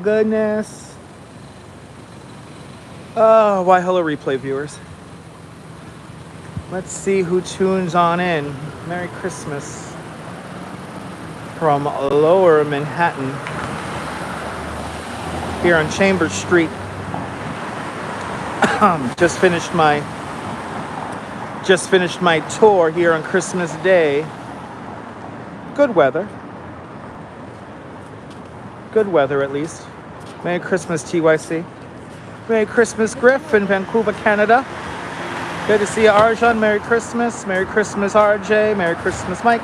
goodness. Oh, why hello replay viewers. Let's see who tunes on in. Merry Christmas from Lower Manhattan here on Chambers Street. Just finished my tour here on Christmas Day. Good weather at least. Merry Christmas, TYC. Merry Christmas, Griff in Vancouver, Canada. Good to see you, Arjan. Merry Christmas. Merry Christmas, RJ. Merry Christmas, Mike.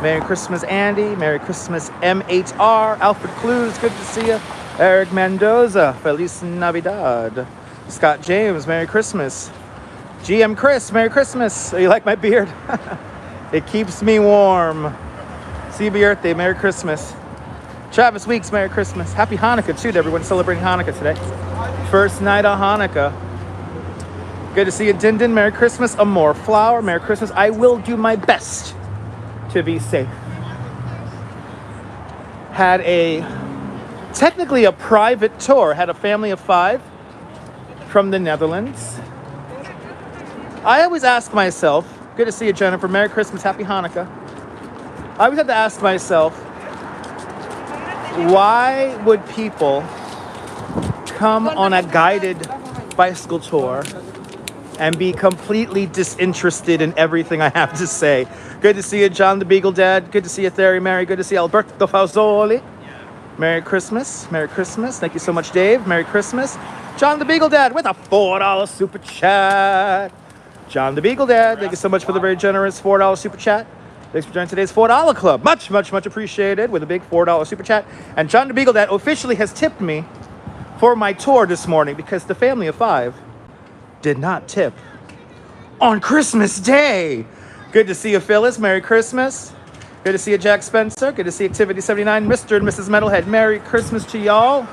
Merry Christmas, Andy. Merry Christmas, M8R. Alfred Clues, good to see you. Eric Mendoza, Feliz Navidad. Scott James, Merry Christmas. GM Chris, Merry Christmas. You like my beard? It keeps me warm. CB Earth Day, Merry Christmas. Travis Weeks, Merry Christmas. Happy Hanukkah, too, to everyone celebrating Hanukkah today. First night of Hanukkah. Good to see you, Dindin. Merry Christmas. Amore Flower, Merry Christmas. I will do my best to be safe. Had technically a private tour. Had a family of 5 from the Netherlands. I always ask myself, good to see you, Jennifer. Merry Christmas, Happy Hanukkah. I always have to ask myself, why would people come on a guided bicycle tour and be completely disinterested in everything I have to say? Good to see you, John the Beagle Dad. Good to see you, Theory Mary. Good to see you, Alberto Fazzoli. Merry Christmas. Merry Christmas. Thank you so much, Dave. Merry Christmas. John the Beagle Dad with a $4 super chat. John the Beagle Dad, thank you so much for the very generous $4 super chat. Thanks for joining today's $4 club. Much, much, much appreciated with a big $4 super chat. And John the Beagle Dad officially has tipped me for my tour this morning because the family of 5 did not tip on Christmas Day. Good to see you, Phyllis. Merry Christmas. Good to see you, Jack Spencer. Good to see Activity 79. Mr. and Mrs. Metalhead. Merry Christmas to y'all.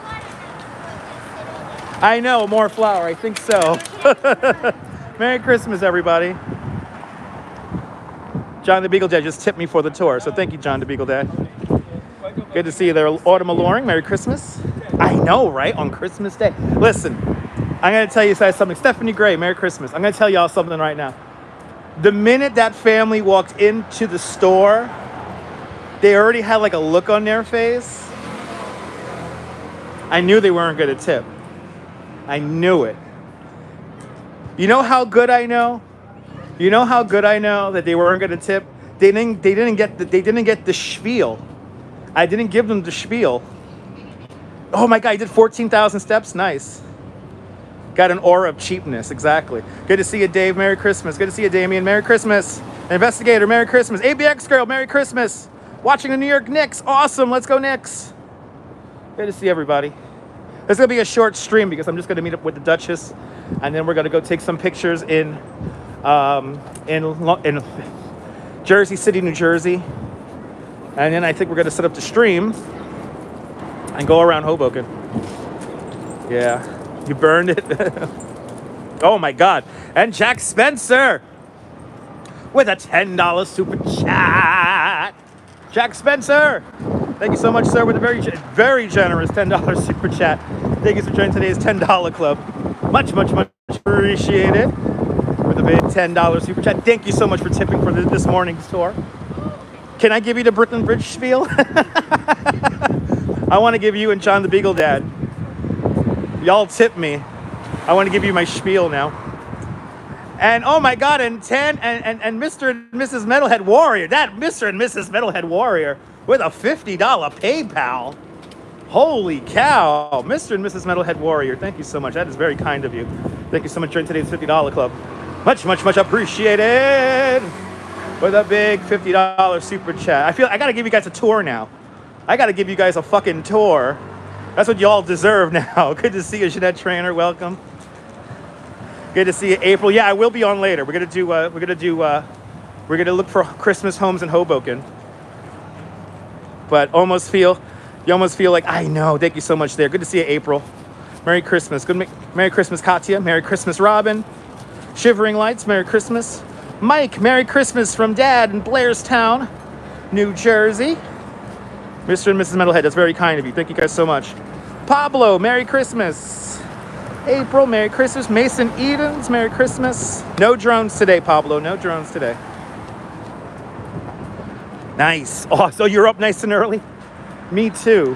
I know, more flour. I think so. Merry Christmas, everybody. John the Beagle Dad just tipped me for the tour, so thank you, John the Beagle Dad. Good to see you there, Autumn Alluring. Merry Christmas. I know, right? On Christmas Day. Listen, I'm going to tell you something. Stephanie Gray, Merry Christmas. I'm going to tell y'all something right now. The minute that family walked into the store, they already had like a look on their face. I knew they weren't going to tip. I knew it. You know how good I know? You know how good I know that they weren't going to tip? They didn't get the spiel. I didn't give them the spiel. Oh my God, you did 14,000 steps? Nice. Got an aura of cheapness, exactly. Good to see you, Dave. Merry Christmas. Good to see you, Damien. Merry Christmas. Investigator, Merry Christmas. ABX Girl, Merry Christmas. Watching the New York Knicks. Awesome. Let's go Knicks. Good to see everybody. It's going to be a short stream because I'm just going to meet up with the Duchess, and then we're going to go take some pictures in Jersey City, New Jersey. And then I think we're going to set up the stream and go around Hoboken. Yeah. You burned it. Oh my God. And Jack Spencer with a $10 super chat. Jack Spencer. Thank you so much, sir, with a very, very generous $10 super chat. Thank you for joining today's $10 club. Much, much, much appreciated. With a big $10 super chat. Thank you so much for tipping for this morning's tour. Can I give you the Brooklyn Bridge spiel? I want to give you and John the Beagle Dad. Y'all tip me. I want to give you my spiel now. And oh my God, and Mr. and Mrs. Metalhead Warrior. That Mr. and Mrs. Metalhead Warrior with a $50 PayPal. Holy cow. Mr. and Mrs. Metalhead Warrior, thank you so much. That is very kind of you. Thank you so much for joining today's $50 club. Much, much, much appreciated. With a big $50 super chat. I got to give you guys a tour now. I got to give you guys a fucking tour. That's what y'all deserve now. Good to see you, Jeanette Trainer. Welcome. Good to see you, April. Yeah, I will be on later. We're gonna look for Christmas homes in Hoboken. But you almost feel like I know. Thank you so much there. Good to see you, April. Merry Christmas. Merry Christmas, Katya. Merry Christmas, Robin. Shivering Lights. Merry Christmas. Mike, Merry Christmas from Dad in Blairstown, New Jersey. Mr. and Mrs. Metalhead, that's very kind of you. Thank you guys so much. Pablo, Merry Christmas. April, Merry Christmas. Mason Edens, Merry Christmas. No drones today, Pablo. No drones today. Nice. Oh, so you're up nice and early? Me too.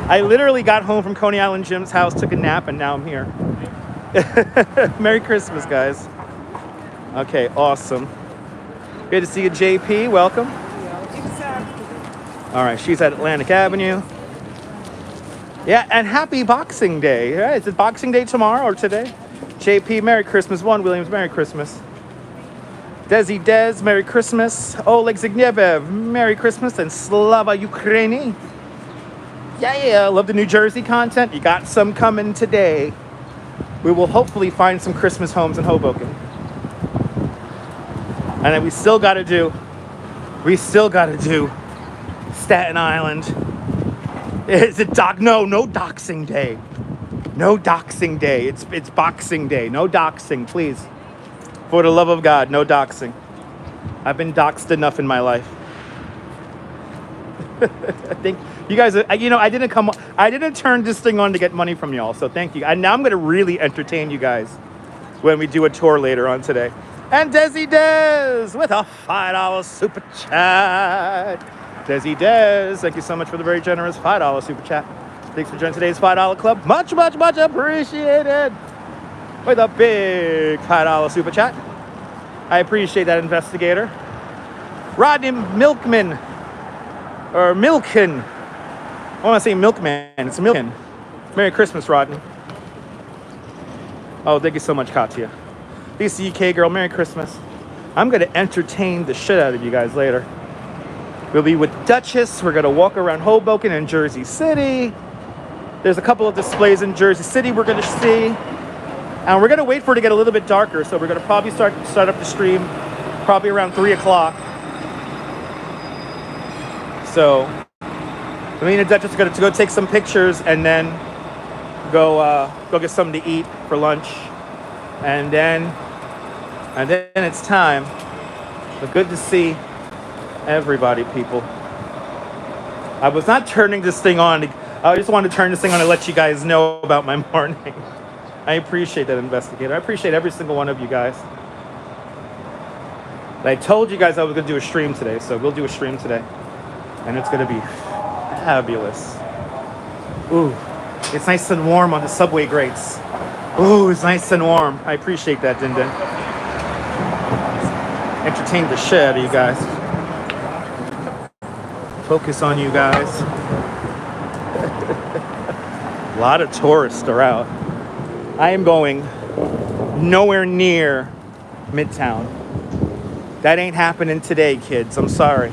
I literally got home from Coney Island Jim's house, took a nap, and now I'm here. Merry Christmas, guys. Okay, awesome. Good to see you, JP. Welcome. All right, she's at Atlantic Avenue. Yeah, and happy Boxing Day. Yeah, is it Boxing Day tomorrow or today? JP, Merry Christmas. Juan Williams, Merry Christmas. Desi Dez, Merry Christmas. Oleg Zygniew, Merry Christmas. And Slava Ukraini. Yeah, love the New Jersey content. You got some coming today. We will hopefully find some Christmas homes in Hoboken. And then we still got to do Staten Island. Is it no doxing day. No doxing day. It's Boxing Day. No doxing, please. For the love of God, no doxing. I've been doxed enough in my life. I think you guys, I didn't turn this thing on to get money from y'all, so thank you. And now I'm going to really entertain you guys when we do a tour later on today. And Desi Dez with a $5 super chat. Desi Dez, thank you so much for the very generous $5 super chat. Thanks for joining today's $5 club. Much, much, much appreciated. With a big $5 super chat. I appreciate that, investigator. Rodney Milkman. Or Milkin. I want to say Milkman. It's Milkin. Merry Christmas, Rodney. Oh, thank you so much, Katya. Lisa UK girl, Merry Christmas. I'm going to entertain the shit out of you guys later. We'll be with Duchess. We're going to walk around Hoboken and Jersey City. There's a couple of displays in Jersey City we're going to see. And we're going to wait for it to get a little bit darker. So we're going to probably start up the stream probably around 3 o'clock. So, me and the Duchess are going to go take some pictures and then go get something to eat for lunch. And then it's time. But good to see everybody, people. I was not turning this thing on. I just wanted to turn this thing on to let you guys know about my morning. I appreciate that, investigator. I appreciate every single one of you guys. I told you guys I was going to do a stream today, so we'll do a stream today. And it's going to be fabulous. Ooh, it's nice and warm on the subway grates. Ooh, it's nice and warm. I appreciate that, Din Din. Entertain the shit out of you guys. Focus on you guys. A lot of tourists are out. I am going nowhere near Midtown. That ain't happening today, kids. I'm sorry.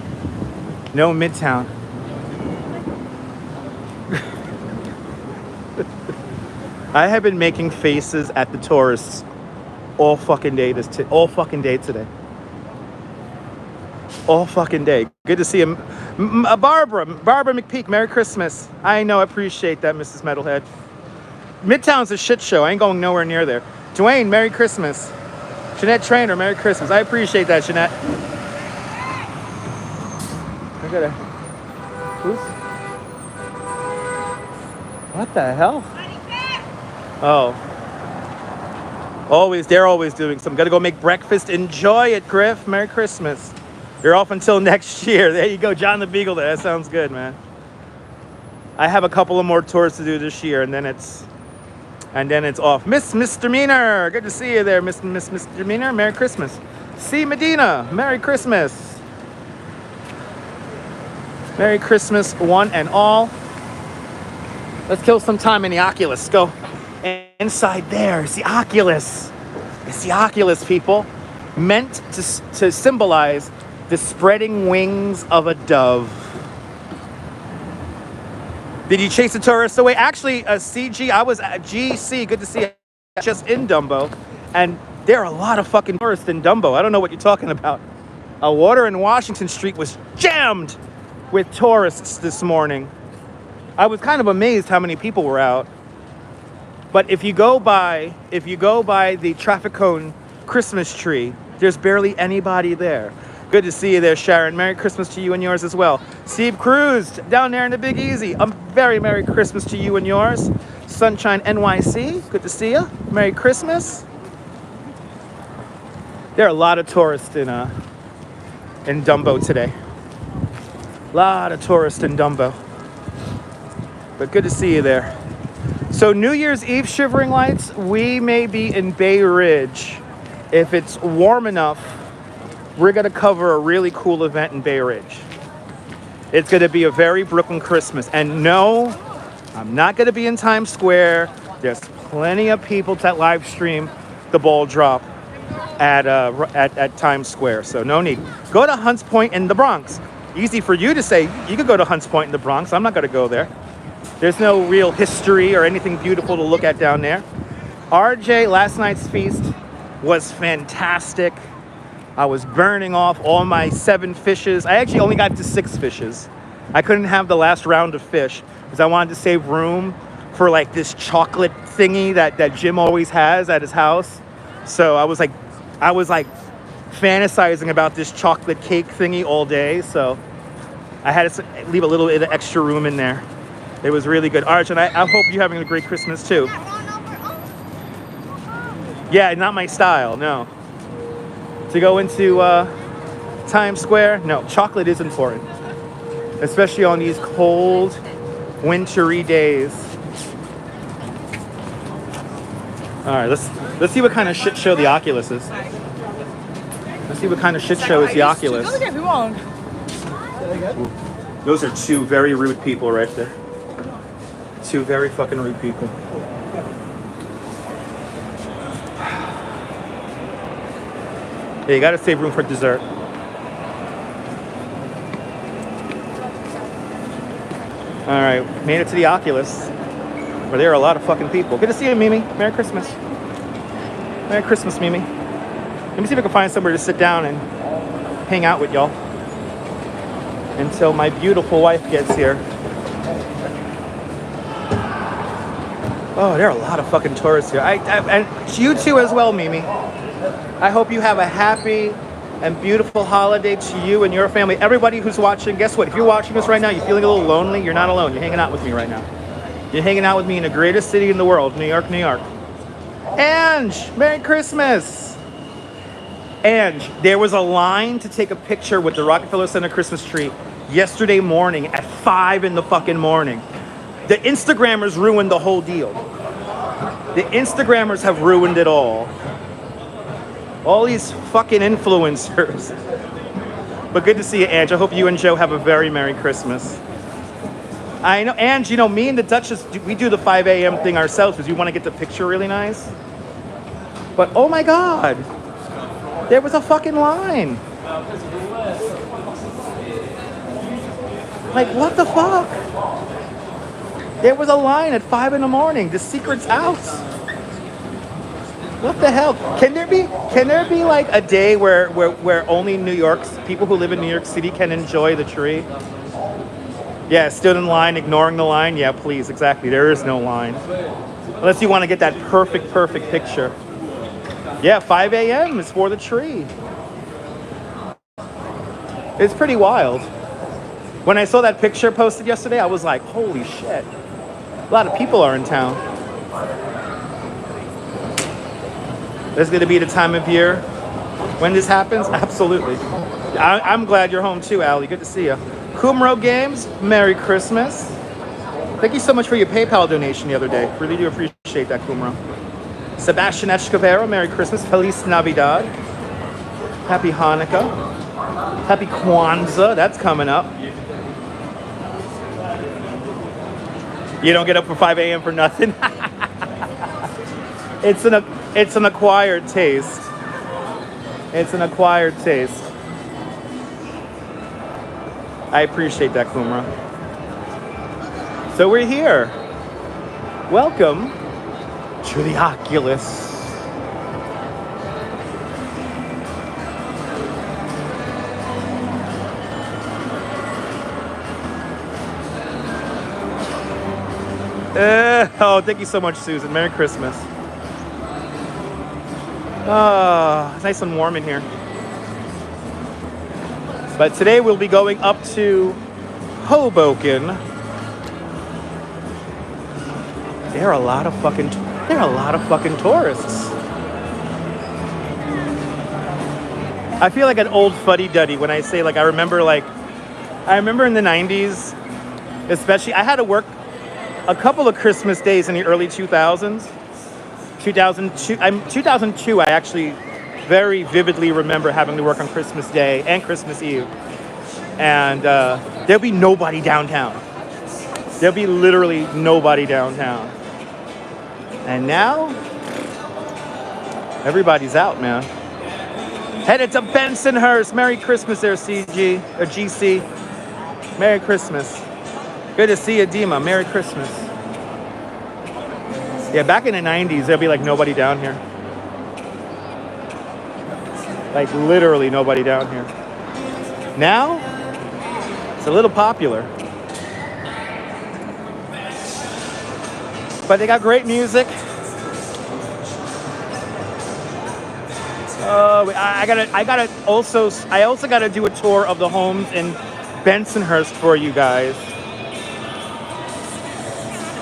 No Midtown. I have been making faces at the tourists all fucking day today. All fucking day. Good to see him. Barbara McPeak, Merry Christmas. I know, I appreciate that, Mrs. Metalhead. Midtown's a shit show. I ain't going nowhere near there. Dwayne, Merry Christmas. Jeanette Trainer, Merry Christmas. I appreciate that, Jeanette. I gotta... Who's... What the hell? Oh. They're always doing something. Gotta go make breakfast. Enjoy it, Griff. Merry Christmas. You're off until next year. There you go, John the Beagle there. That sounds good, man. I have a couple of more tours to do this year, and then it's off. Mr. Meaner, good to see you there, Mr. Meaner. Merry Christmas. C. Medina, Merry Christmas. Merry Christmas, one and all. Let's kill some time in the Oculus. Go inside there. It's the Oculus. It's the Oculus, people. Meant to symbolize the spreading wings of a dove. Did you chase the tourists away? Actually, CG, I was at GC. Good to see you. Just in Dumbo. And there are a lot of fucking tourists in Dumbo. I don't know what you're talking about. Water in Washington Street was jammed with tourists this morning. I was kind of amazed how many people were out. But if you go by the traffic cone Christmas tree, there's barely anybody there. Good to see you there, Sharon. Merry Christmas to you and yours as well. Steve Cruz down there in the Big Easy. A very Merry Christmas to you and yours. Sunshine NYC. Good to see you. Merry Christmas. There are a lot of tourists in Dumbo today. A lot of tourists in Dumbo. But good to see you there. So New Year's Eve Shivering Lights, we may be in Bay Ridge. If it's warm enough, we're going to cover a really cool event in Bay Ridge. It's going to be a very Brooklyn Christmas. And no, I'm not going to be in Times Square. There's plenty of people that live stream the ball drop at Times Square. So no need. Go to Hunts Point in the Bronx. Easy for you to say. You could go to Hunts Point in the Bronx. I'm not going to go there. There's no real history or anything beautiful to look at down there. RJ, last night's feast was fantastic. I was burning off all my 7 fishes. I actually only got to 6 fishes. I couldn't have the last round of fish because I wanted to save room for like this chocolate thingy that Jim always has at his house. So I was like fantasizing about this chocolate cake thingy all day. So I had to leave a little bit of extra room in there. It was really good. Arjun, I hope you're having a great Christmas too. Yeah, not my style, no. To go into Times Square, no, chocolate is important. Especially on these cold, wintry days. All right, let's see what kind of shit show the Oculus is. Let's see what kind of shit show is the Oculus. Those are 2 very rude people right there. 2 very fucking rude people. Yeah, you gotta save room for dessert. All right, made it to the Oculus, where there are a lot of fucking people. Good to see you, Mimi. Merry Christmas. Merry Christmas, Mimi. Let me see if I can find somewhere to sit down and hang out with y'all until my beautiful wife gets here. Oh, there are a lot of fucking tourists here. And you too as well, Mimi. I hope you have a happy and beautiful holiday to you and your family. Everybody who's watching, guess what? If you're watching this right now, you're feeling a little lonely, you're not alone. You're hanging out with me right now. You're hanging out with me in the greatest city in the world, New York, New York. Ange, Merry Christmas. Ange, there was a line to take a picture with the Rockefeller Center Christmas tree yesterday morning at 5 in the fucking morning. The Instagrammers ruined the whole deal. The Instagrammers have ruined it all. All these fucking influencers. But good to see you, Ange. I hope you and Joe have a very Merry Christmas. I know, Ange, you know, me and the Duchess, we do the 5 a.m. thing ourselves because we want to get the picture really nice. But oh my God, there was a fucking line. Like, what the fuck? There was a line at 5 in the morning. The secret's out. What the hell? Can there be like a day where only New York's people who live in New York City can enjoy the tree? Yeah, stood in line, ignoring the line. Yeah, please, exactly. There is no line. Unless you want to get that perfect picture. Yeah, 5 a.m. is for the tree. It's pretty wild. When I saw that picture posted yesterday, I was like, holy shit. A lot of people are in town. There's going to be the time of year when this happens? Absolutely. I'm glad you're home too, Ali. Good to see you. Kumro Games, Merry Christmas. Thank you so much for your PayPal donation the other day. Really do appreciate that, Kumro. Sebastian Escovero, Merry Christmas. Feliz Navidad. Happy Hanukkah. Happy Kwanzaa. That's coming up. You don't get up for 5 a.m. for nothing. It's an acquired taste. It's an acquired taste. I appreciate that, Kumra. So we're here. Welcome to the Oculus. Oh, thank you so much, Susan. Merry Christmas. Oh, it's nice and warm in here. But today we'll be going up to Hoboken. There are a lot of fucking tourists. I feel like an old fuddy-duddy when I say, like, I remember in the 90s, especially, I had to work a couple of Christmas days in the early 2000s. 2002, I actually very vividly remember having to work on Christmas Day and Christmas Eve. And there'll be nobody downtown. There'll be literally nobody downtown. And now, everybody's out, man. Headed to Bensonhurst. Merry Christmas there, CG, or GC. Merry Christmas. Good to see you, Dima. Merry Christmas. Yeah, back in the 90s, there'll be like nobody down here. Like literally nobody down here. Now, it's a little popular. But they got great music. I also gotta do a tour of the homes in Bensonhurst for you guys.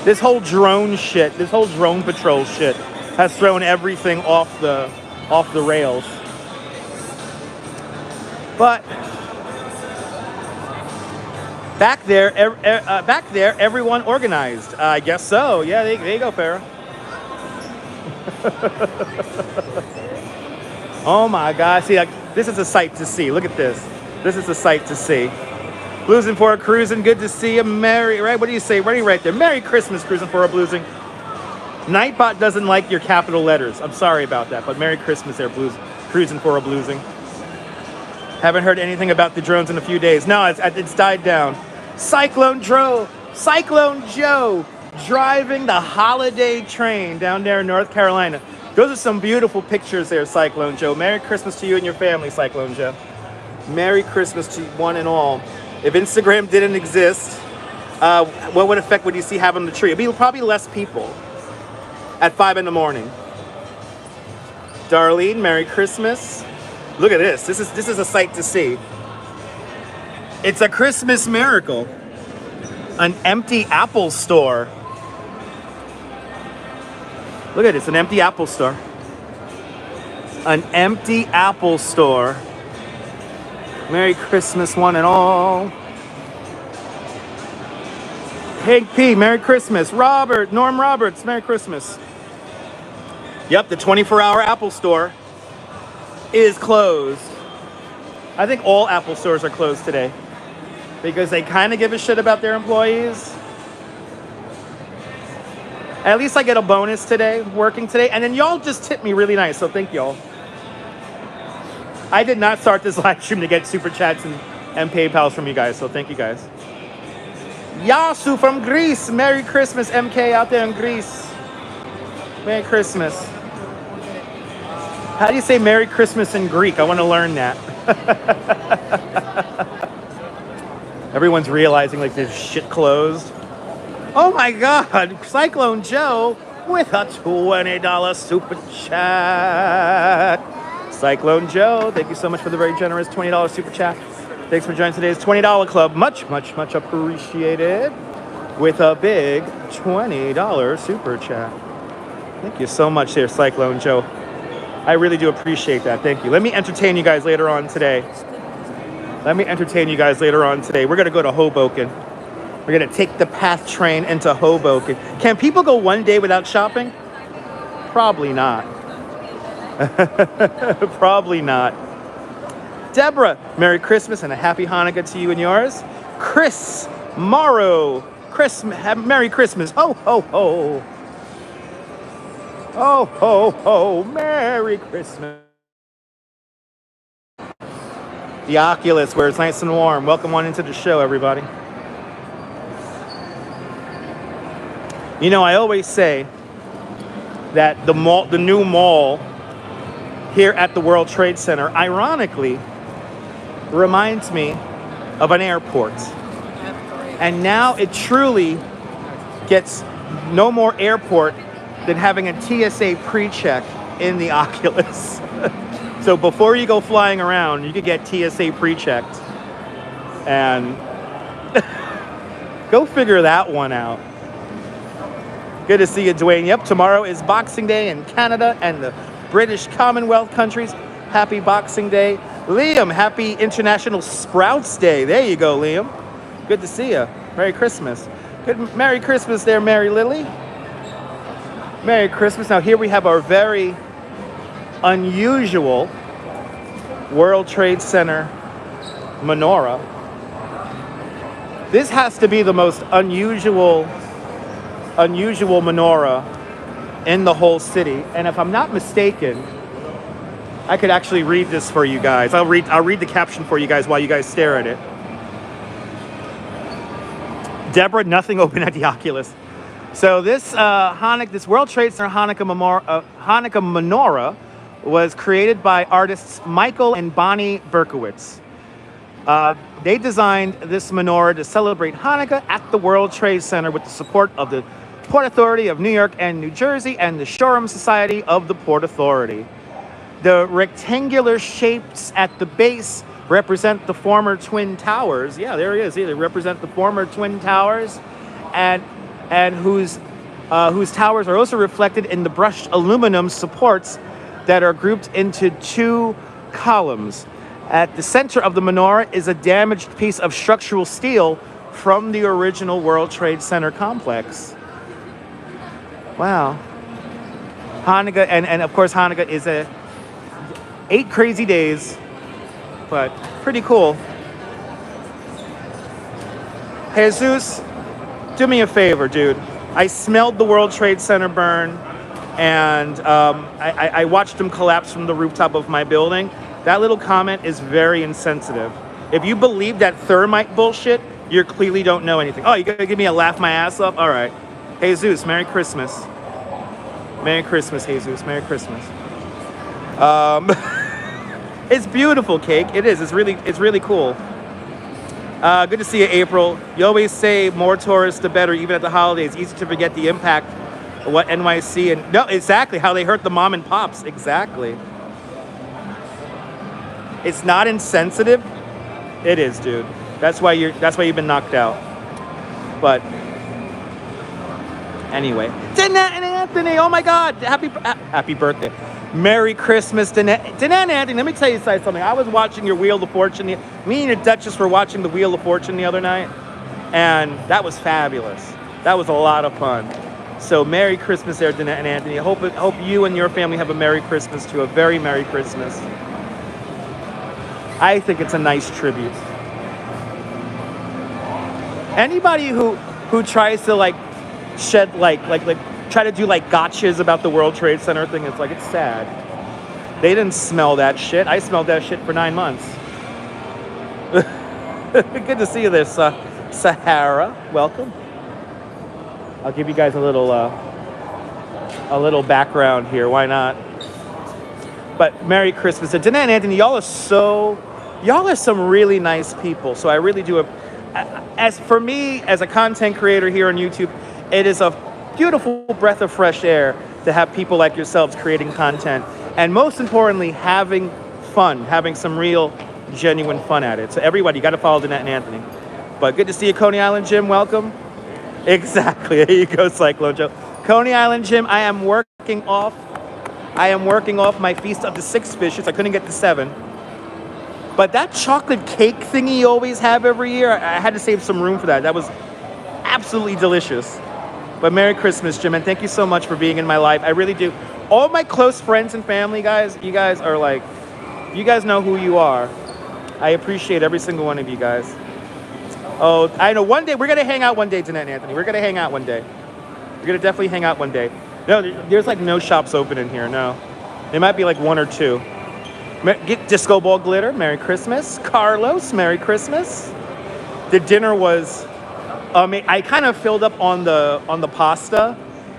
This whole drone patrol shit has thrown everything off the rails. But back there, everyone organized. I guess so. Yeah, there you go, Farrah. Oh my God! See, like, this is a sight to see. Look at this. This is a sight to see. Bluesing for a cruising. Good to see you. Merry, right? What do you say? Right there. Merry Christmas, cruising for a bluesing. Nightbot doesn't like your capital letters. I'm sorry about that, but Merry Christmas there, cruising for a bluesing. Haven't heard anything about the drones in a few days. No, it's died down. Cyclone Joe driving the holiday train down there in North Carolina. Those are some beautiful pictures there, Cyclone Joe. Merry Christmas to you and your family, Cyclone Joe. Merry Christmas to one and all. If Instagram didn't exist, what effect would you see having the tree? It'd be probably less people at 5 in the morning. Darlene, Merry Christmas. Look at this. This is a sight to see. It's a Christmas miracle. An empty Apple store. Look at it. It's an empty Apple store. An empty Apple store. Merry Christmas, one and all. Hank P, Merry Christmas. Norm Roberts, Merry Christmas. Yep, the 24-hour Apple store is closed. I think all Apple stores are closed today because they kind of give a shit about their employees. At least I get a bonus today, working today. And then y'all just tipped me really nice, so thank y'all. I did not start this live stream to get super chats and PayPals from you guys, so thank you guys. Yasu from Greece. Merry Christmas, MK out there in Greece. Merry Christmas. How do you say Merry Christmas in Greek? I want to learn that. Everyone's realizing like there's shit closed. Oh my God, Cyclone Joe with a $20 super chat. Cyclone Joe, thank you so much for the very generous $20 super chat. Thanks for joining today's $20 club. Much, much, much appreciated. With a big $20 super chat. Thank you so much there, Cyclone Joe. I really do appreciate that. Thank you. Let me entertain you guys later on today. We're going to go to Hoboken. We're going to take the PATH train into Hoboken. Can people go one day without shopping? Probably not. Probably not. Deborah, Merry Christmas and a Happy Hanukkah to you and yours. Chris Morrow, Merry Christmas. Ho, ho, ho. Ho, ho, ho. Merry Christmas. The Oculus, where it's nice and warm. Welcome on into the show, everybody. You know, I always say that the new mall here at the World Trade Center, ironically, reminds me of an airport. And now it truly gets no more airport than having a TSA pre-check in the Oculus. So before you go flying around, you could get TSA pre-checked And go figure that one out. Good to see you, Dwayne. Yep, tomorrow is Boxing Day in Canada and the British Commonwealth countries. Happy Boxing Day. Liam, happy International Sprouts Day. There you go, Liam. Good to see you. Merry Christmas. Good Merry Christmas there, Mary Lily. Merry Christmas. Now here we have our very unusual World Trade Center menorah. This has to be the most unusual menorah in the whole city. And if I'm not mistaken, I could actually read this for you guys. I'll read the caption for you guys while you guys stare at it. Deborah, nothing open at the Oculus. So this this World Trade Center Hanukkah menorah was created by artists Michael and Bonnie Berkowitz. They designed this menorah to celebrate Hanukkah at the World Trade Center with the support of the Port Authority of New York and New Jersey and the Shoreham Society of the Port Authority. The rectangular shapes at the base represent the former Twin Towers. Yeah, there he is. They represent the former Twin Towers, and whose towers are also reflected in the brushed aluminum supports that are grouped into two columns. At the center of the menorah is a damaged piece of structural steel from the original World Trade Center complex. Wow. Hanukkah, and of course Hanukkah is 8 crazy days, but pretty cool. Jesus, do me a favor, dude. I smelled the World Trade Center burn, and I watched them collapse from the rooftop of my building. That little comment is very insensitive. If you believe that thermite bullshit, you clearly don't know anything. Oh, you gonna give me a laugh my ass off? All right. Jesus, Merry Christmas. Merry Christmas, Jesus. Merry Christmas. It's beautiful, Cake. It is. It's really cool. Good to see you, April. You always say more tourists, the better, even at the holidays. Easy to forget the impact of what NYC and no, exactly how they hurt the mom and pops. Exactly. It's not insensitive. It is, dude. That's why you've been knocked out. But anyway, Anthony. Oh my God! Happy birthday. Merry Christmas, Danette Anthony. Let me tell you something. I was watching your Wheel of Fortune. Me and your Duchess were watching the Wheel of Fortune the other night, and that was fabulous. That was a lot of fun. So Merry Christmas there, Danette and Anthony. I hope you and your family have a Merry Christmas to a very Merry Christmas. I think it's a nice tribute. Anybody who tries to shed try to do gotchas about the World Trade Center thing, it's sad. They didn't smell that shit. I smelled that shit for 9 months. Good to see you there, Sahara. Welcome. I'll give you guys a little background here. Why not? But Merry Christmas. And Dana and Anthony, y'all are some really nice people. So I really do. As for me, as a content creator here on YouTube, it is a beautiful breath of fresh air to have people like yourselves creating content. And most importantly, having fun, having some real, genuine fun at it. So everybody, you got to follow Danette and Anthony. But good to see you, Coney Island Jim. Welcome. Exactly. There you go, Cyclone Joe. Coney Island Jim, I am working off my Feast of the 6 Fishes. I couldn't get to 7. But that chocolate cake thingy you always have every year, I had to save some room for that. That was absolutely delicious. But Merry Christmas, Jim, and thank you so much for being in my life. I really do. All my close friends and family, guys, you guys are you guys know who you are. I appreciate every single one of you guys. Oh, I know one day, we're going to hang out one day, Danette and Anthony. We're going to hang out one day. We're going to definitely hang out one day. No, there's no shops open in here, no. There might be 1 or 2. Get Disco Ball Glitter, Merry Christmas. Carlos, Merry Christmas. The dinner was, I kind of filled up on the pasta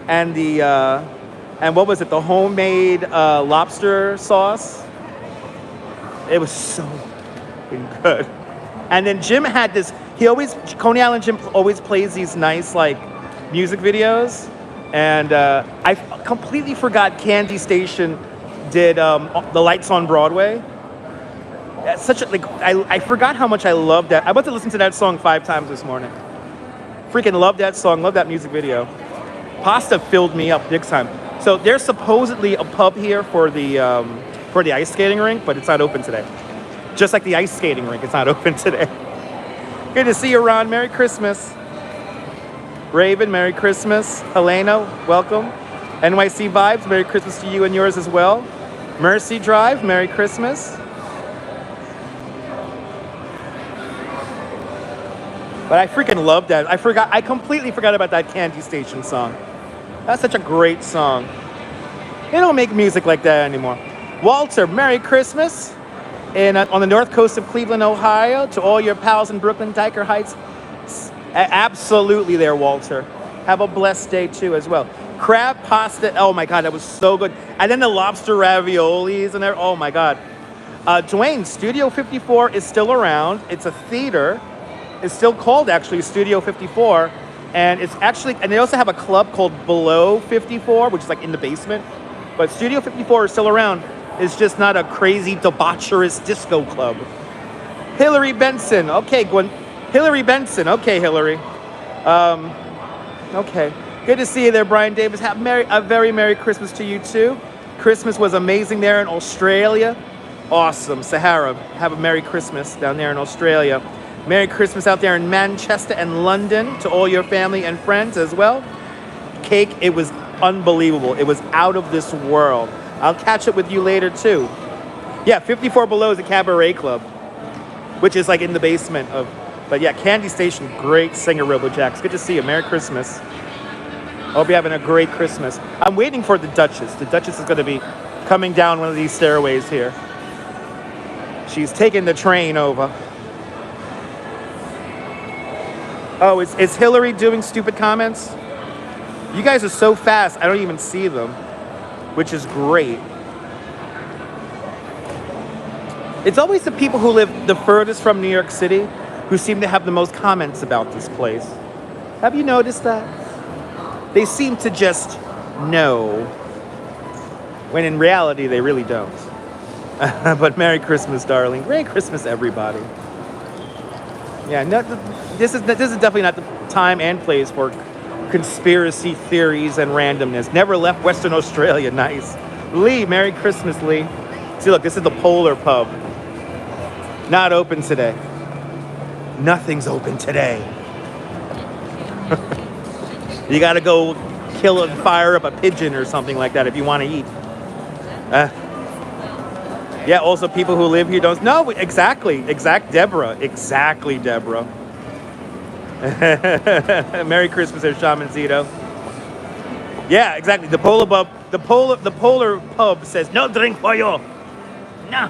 and and what was it, the homemade lobster sauce. It was so good. And then Jim had this, Coney Island Jim always plays these nice music videos. And I completely forgot Candy Station did The Lights on Broadway. Such a, like, I forgot how much I loved that. I went to listen to that song 5 times this morning. Freaking love that song, love that music video. Pasta filled me up big time. So there's supposedly a pub here for the ice skating rink, but it's not open today. Just like the ice skating rink, it's not open today. Good to see you, Ron. Merry Christmas. Raven, Merry Christmas. Helena, welcome. NYC Vibes, Merry Christmas to you and yours as well. Mercy Drive, Merry Christmas. But I freaking love that. I completely forgot about that Candy Station song. That's such a great song. They don't make music like that anymore. Walter, Merry Christmas. And on the north coast of Cleveland, Ohio, to all your pals in Brooklyn, Dyker Heights. Absolutely there, Walter. Have a blessed day too as well. Crab pasta, oh my God, that was so good. And then the lobster raviolis and there, oh my God. Dwayne, Studio 54 is still around. It's a theater. It's still called actually Studio 54. And it's actually, and they also have a club called Below 54, which is like in the basement. But Studio 54 is still around. It's just not a crazy debaucherous disco club. Hillary Benson, okay, Gwen. Hillary Benson, okay, Hillary. Okay. Good to see you there, Brian Davis. Have a very Merry Christmas to you too. Christmas was amazing there in Australia. Awesome. Sahara, have a Merry Christmas down there in Australia. Merry Christmas out there in Manchester and London to all your family and friends as well. Cake, it was unbelievable. It was out of this world. I'll catch up with you later too. Yeah, 54 Below is a cabaret club, which is like in the basement of, but yeah, Candy Station, great singer, Robojacks. Good to see you. Merry Christmas. Hope you're having a great Christmas. I'm waiting for the Duchess. The Duchess is going to be coming down one of these stairways here. She's taking the train over. Oh, is Hillary doing stupid comments? You guys are so fast, I don't even see them, which is great. It's always the people who live the furthest from New York City who seem to have the most comments about this place. Have you noticed that? They seem to just know, when in reality they really don't. But Merry Christmas, darling. Merry Christmas, everybody. Yeah, no, this is definitely not the time and place for conspiracy theories and randomness. Never left Western Australia. Nice. Lee, Merry Christmas, Lee. See, look, this is the Polar Pub. Not open today. Nothing's open today. You gotta go kill and fire up a pigeon or something like that if you want to eat. Yeah, also people who live here don't. No, exactly, Deborah. Exactly, Deborah. Merry Christmas there, Shaman Zito. Yeah, exactly. The Polar Pub says no drink for you. No.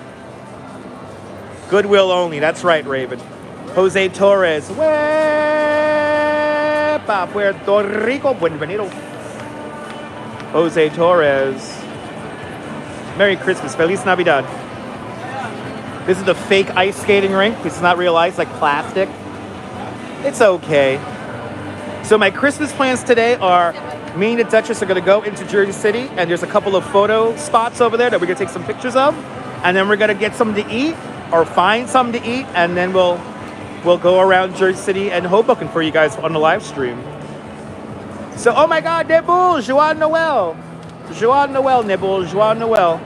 Goodwill only. That's right, Raven. Jose Torres. Wepa, Puerto Rico. Bienvenido. Jose Torres. Merry Christmas. Feliz Navidad. This is the fake ice skating rink. This is not real ice, like plastic. It's okay. So my Christmas plans today are me and the Duchess are going to go into Jersey City, and there's a couple of photo spots over there that we're going to take some pictures of, and then we're going to get something to eat or find something to eat, and then we'll go around Jersey City and Hoboken for you guys on the live stream. So, oh my God, Nebul, Joan Noel, Nebul, Joan Noel.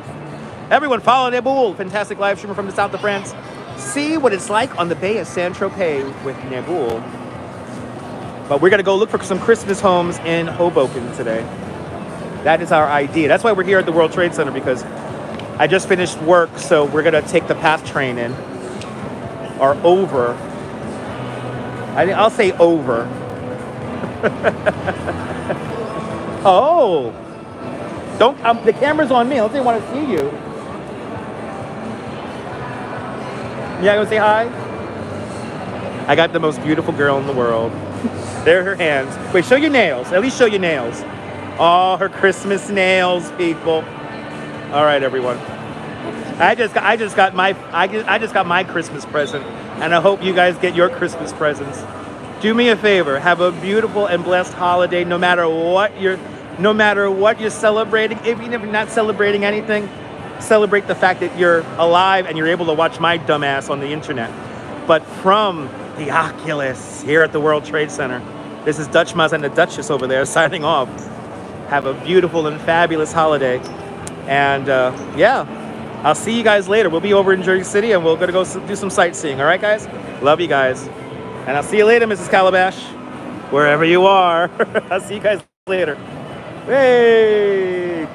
Everyone follow Nebul, fantastic live streamer from the south of France. See what it's like on the Bay of Saint-Tropez with Nebul. But we're going to go look for some Christmas homes in Hoboken today. That is our idea. That's why we're here at the World Trade Center, because I just finished work, so we're going to take the PATH train in. Or over. I'll say over. Oh. Don't, the camera's on me. I don't think I want to see you. Yeah, go say hi. I got the most beautiful girl in the world. There are her hands. Wait, show your nails. At least show your nails. Oh, her Christmas nails, people. All right, everyone. I just got my Christmas present, and I hope you guys get your Christmas presents. Do me a favor. Have a beautiful and blessed holiday, no matter what you're celebrating. Even if you're not celebrating anything, celebrate the fact that you're alive and you're able to watch my dumbass on the internet. But from the Oculus here at the World Trade Center, this is Dutch Maz and the Duchess over there signing off. Have a beautiful and fabulous holiday. And yeah, I'll see you guys later. We'll be over in Jersey City and we're gonna go do some sightseeing. All right, guys? Love you guys. And I'll see you later, Mrs. Calabash. Wherever you are. I'll see you guys later. Hey!